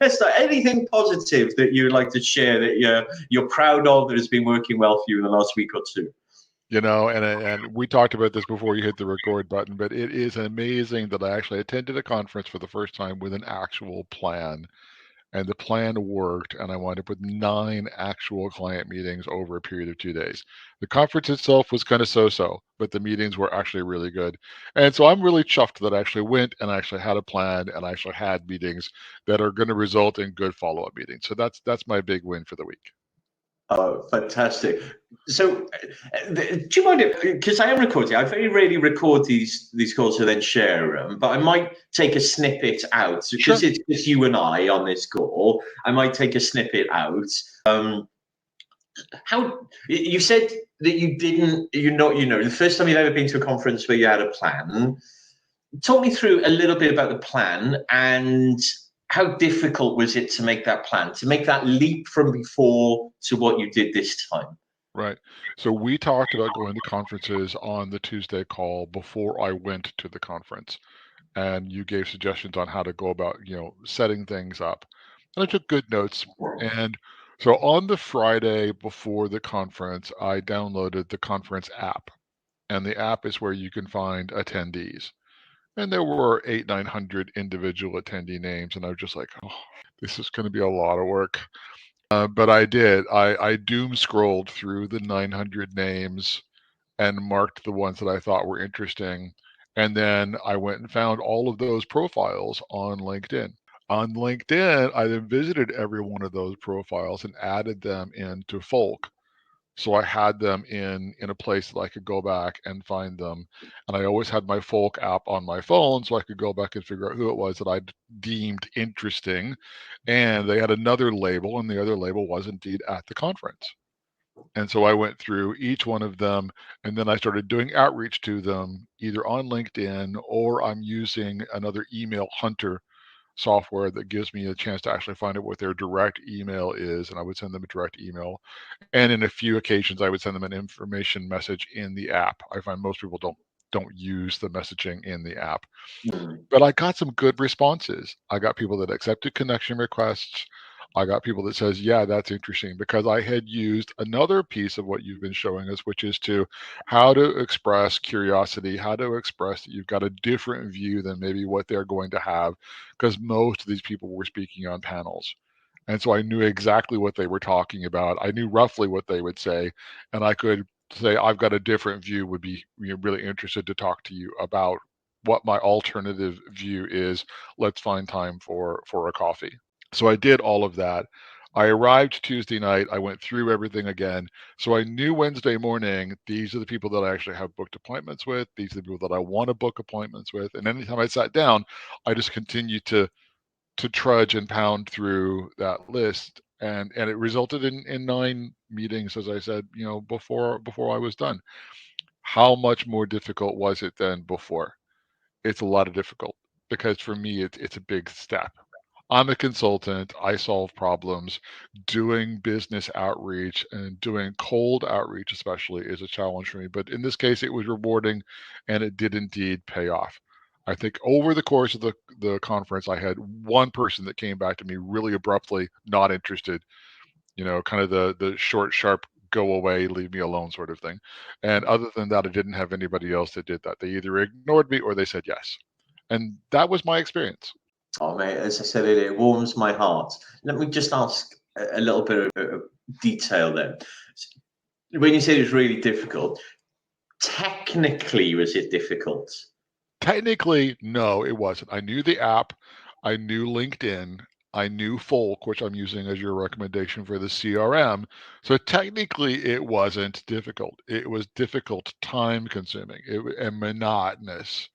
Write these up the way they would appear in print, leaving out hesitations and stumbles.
Let's start. Anything positive that you'd like to share that you're proud of that has been working well for you in the last week or two? And we talked about this before you hit the record button, but it is amazing that I actually attended a conference for the first time with an actual plan, and the plan worked, and I wound up with 9 actual client meetings over a period of 2 days. The conference itself was kind of so-so, but the meetings were actually really good. And so I'm really chuffed that I actually went and I actually had a plan and I actually had meetings that are going to result in good follow-up meetings. So that's my big win for the week. Oh, fantastic. So, do you mind if, because I am recording, I very rarely record these calls and then share them, but I might take a snippet out because Sure. it's just you and I on this call. I might take a snippet out. How you said that the first time you've ever been to a conference where you had a plan. Talk me through a little bit about the plan and how difficult was it to make that plan, to make that leap from before to what you did this time? Right. So we talked about going to conferences on the Tuesday call before I went to the conference. And you gave suggestions on how to go about, setting things up. And I took good notes. And so on the Friday before the conference, I downloaded the conference app. And the app is where you can find attendees. And there were 900 individual attendee names. And I was just like, oh, this is going to be a lot of work. But I did. I doom scrolled through the 900 names and marked the ones that I thought were interesting. And then I went and found all of those profiles on LinkedIn. On LinkedIn, I then visited every one of those profiles and added them into Folk. So I had them in a place that I could go back and find them. And I always had my Folk app on my phone so I could go back and figure out who it was that I deemed interesting. And they had another label, and the other label was indeed at the conference. And so I went through each one of them, and then I started doing outreach to them either on LinkedIn, or I'm using another email hunter software that gives me a chance to actually find out what their direct email is, and I would send them a direct email. And in a few occasions, I would send them an information message in the app. I find most people don't use the messaging in the app. Mm. But I got some good responses. I got people that accepted connection requests. I got people that says, yeah, that's interesting, because I had used another piece of what you've been showing us, which is to how to express curiosity, how to express that you've got a different view than maybe what they're going to have, because most of these people were speaking on panels. And so I knew exactly what they were talking about. I knew roughly what they would say, and I could say, I've got a different view, would be really interested to talk to you about what my alternative view is. Let's find time for a coffee. So I did all of that. I arrived Tuesday night. I went through everything again. So I knew Wednesday morning, these are the people that I actually have booked appointments with. These are the people that I want to book appointments with. And anytime I sat down, I just continued to trudge and pound through that list. And it resulted in 9 meetings, as I said, before I was done. How much more difficult was it than before? It's a lot of difficult, because for me it's a big step. I'm a consultant. I solve problems. Doing business outreach and doing cold outreach, especially, is a challenge for me. But in this case, it was rewarding, and it did indeed pay off. I think over the course of the conference, I had one person that came back to me really abruptly, not interested, kind of the short, sharp, go away, leave me alone sort of thing. And other than that, I didn't have anybody else that did that. They either ignored me or they said yes. And that was my experience. Oh, mate, as I said, it warms my heart. Let me just ask a little bit of detail then. When you say it was really difficult, technically, was it difficult? Technically, no, it wasn't. I knew the app, I knew LinkedIn, I knew Folk, which I'm using as your recommendation for the CRM. So technically, it wasn't difficult. It was difficult, time consuming, and monotonous.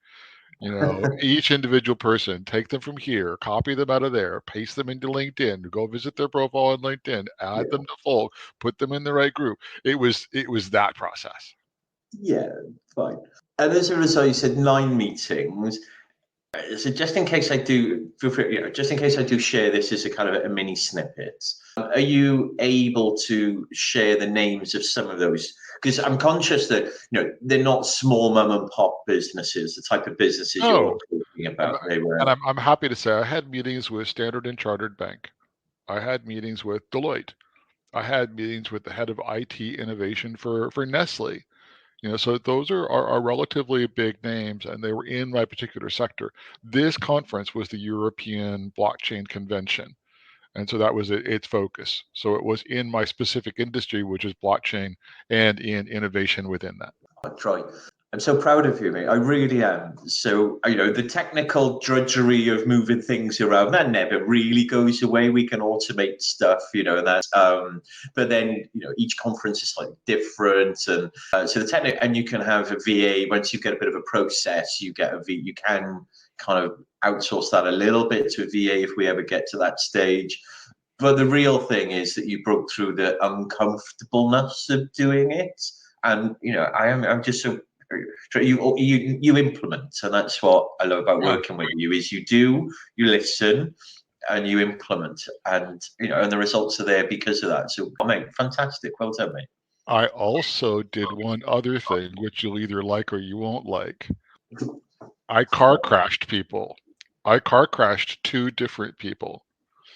Each individual person, take them from here, copy them out of there, paste them into LinkedIn, go visit their profile on LinkedIn, add them to Folk, put them in the right group. It was that process. Yeah, fine. And as a result, you said 9 meetings. So just in case I do, feel free, just in case I do share this as a kind of a mini snippet, are you able to share the names of some of those? Because I'm conscious that they're not small mom and pop businesses. The type of businesses No. you're talking about, I'm happy to say I had meetings with Standard and Chartered Bank. I had meetings with Deloitte. I had meetings with the head of IT innovation for Nestle. So those are relatively big names, and they were in my particular sector. This conference was the European Blockchain Convention, and so that was its focus. So it was in my specific industry, which is blockchain, and in innovation within that. Troy, I'm so proud of you, mate. I really am. So, the technical drudgery of moving things around, that never really goes away. We can automate stuff, and that's, but then, each conference is slightly different. And so the technical, and you can have a VA, once you get a bit of a process, you get you can kind of outsource that a little bit to a VA if we ever get to that stage. But the real thing is that you broke through the uncomfortableness of doing it. And I'm just so you implement, and that's what I love about working with you. Is you listen, and you implement, and and the results are there because of that. So, mate, fantastic, well done, mate. I also did one other thing, which you'll either like or you won't like. I car crashed people. I car crashed 2 different people.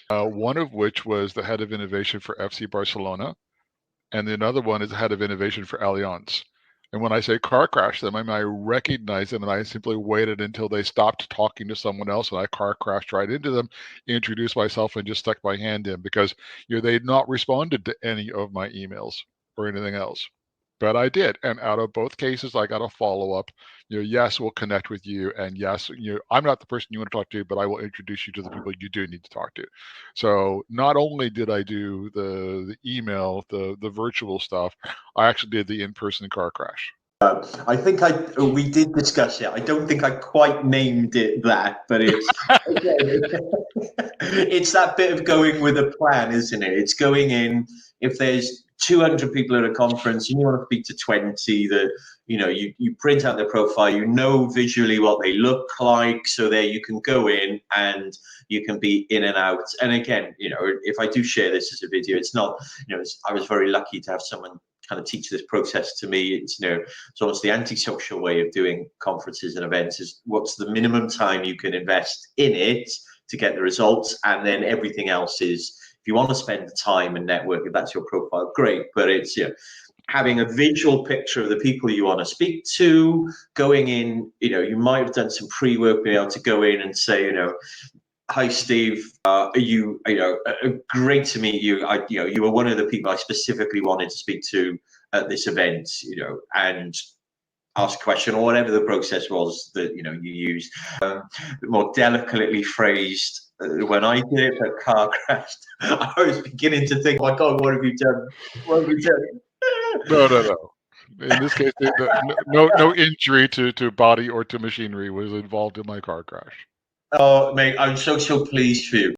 One of which was the head of innovation for FC Barcelona, and the another one is the head of innovation for Allianz. And when I say car crash them, I recognize them, and I simply waited until they stopped talking to someone else, and I car crashed right into them, introduced myself, and just stuck my hand in, because they had not responded to any of my emails or anything else. But I did, and out of both cases, I got a follow-up. Yes, we'll connect with you, and yes, I'm not the person you want to talk to, but I will introduce you to the people you do need to talk to. So not only did I do the email, the virtual stuff, I actually did the in-person car crash. I think we did discuss it. I don't think I quite named it that, but it's it's that bit of going with a plan, isn't it? It's going in, if there's 200 people at a conference and you want to speak to 20, that you print out their profile, visually what they look like, so there you can go in and you can be in and out. And again, if I do share this as a video, it's not, I was very lucky to have someone kind of teach this process to me. It's it's almost the antisocial way of doing conferences and events, is what's the minimum time you can invest in it to get the results, and then everything else is, if you want to spend the time and network, if that's your profile, great. But it's having a visual picture of the people you want to speak to, going in, you might have done some pre-work, being able to go in and say, hi, Steve. Are you, great to meet you. You were one of the people I specifically wanted to speak to at this event, and ask a question or whatever the process was that you used. More delicately phrased. When I did it, the car crashed. I was beginning to think, "Oh my God, what have you done? What have you done?" No. In this case, no injury to body or to machinery was involved in my car crash. Oh, mate, I'm so pleased for you.